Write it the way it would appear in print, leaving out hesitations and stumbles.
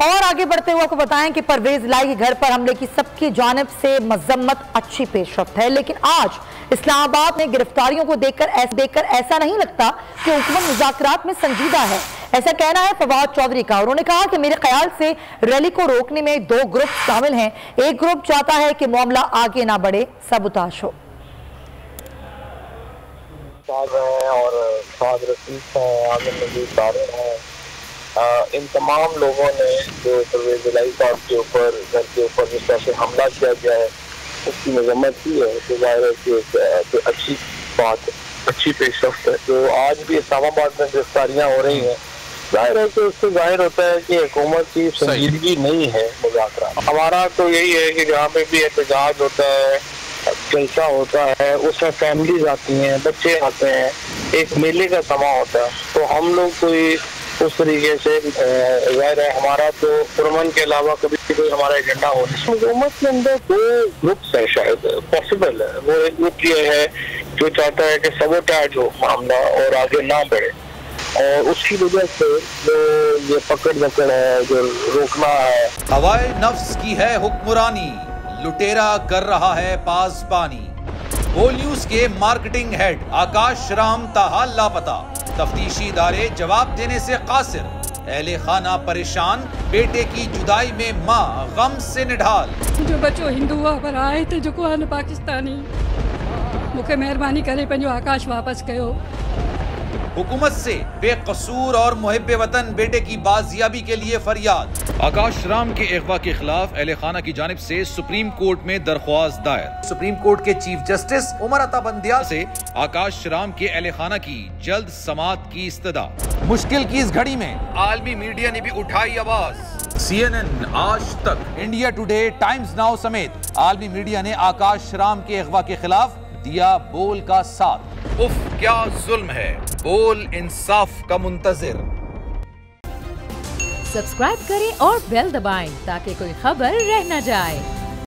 और आगे बढ़ते हुए आपको बताएं कि परवेज लाई के घर पर हमले की सबकी जानिब से मजम्मत अच्छी पेशरफ्त है, लेकिन आज इस्लामाबाद में गिरफ्तारियों को देखकर ऐसा नहीं लगता कि हुकूमत मुज़ाकरात में संजीदा है। ऐसा कहना है फवाद चौधरी का। उन्होंने कहा कि मेरे ख्याल से रैली को रोकने में दो ग्रुप शामिल हैं। एक ग्रुप चाहता है कि मामला आगे ना बढ़े, सबूताश हो। और इन तमाम लोगों ने जो परवेज लाई साहब के ऊपर घर के ऊपर जिस तरह से हमला किया गया है उसकी मजम्मत की है, तो जाहिर है कि एक अच्छी बात, अच्छी पेशरफ्त है। तो आज भी इस्लामाबाद में गिरफ्तारियां हो रही हैं, जाहिर है कि उससे जाहिर होता है कि हुकूमत की संजीदगी नहीं है मुज़ाकरा। हमारा तो यही है कि जहाँ पे भी एहतजाज होता है, जलसा होता है, उसमें फैमिलीज आती हैं, बच्चे आते हैं, एक मेले का समा होता है, तो हम लोग कोई उस तरीके से जाहिर है हमारा तो पुरमन के अलावा कभी कोई हमारा एजेंडा हो नहीं। हुकूमत के अंदर दो ग्रुप्स है, शायद पॉसिबल है। वो एक ग्रुप ये है जो चाहता है कि सबोटाज हो मामला और आगे ना बढ़े, और उसकी वजह से जो ये पकड़ दकड़ है, जो रोकना है। हवाए नफ्स की है हुक्मरानी, लुटेरा कर रहा है पासबानी। बोल न्यूज के मार्केटिंग हेड आकाश राम ताहा लापता, तफ्तीशी इदारे जवाब देने से कासिर। अहले खाना परेशान, बेटे की जुदाई में माँ गम से निढाल। जो बच्चो हिंदू पर आए थे जो को पाकिस्तानी, मुझे मेहरबानी करे पंहिंजो आकाश वापस कयो। हुकूमत से बेकसूर और मुहिब्बे वतन बेटे की बाजियाबी के लिए फरियाद। आकाश राम के अगवा के खिलाफ अहले खाना की जानिब से सुप्रीम कोर्ट में दरख्वास्त दायर। सुप्रीम कोर्ट के चीफ जस्टिस उमर अता बंदियाल से आकाश राम के अहले खाना की जल्द समाअत की इस्तदा। मुश्किल की इस घड़ी में आलमी मीडिया ने भी उठाई आवाज। CNN, आज तक, इंडिया टुडे, टाइम्स नाउ समेत आलमी मीडिया ने आकाश राम के अगवा के खिलाफ दिया बोल का साथ। उफ क्या जुल्म है, बोल इंसाफ का मुंतजिर। सब्सक्राइब करें और बेल दबाएं ताकि कोई खबर रह न जाए।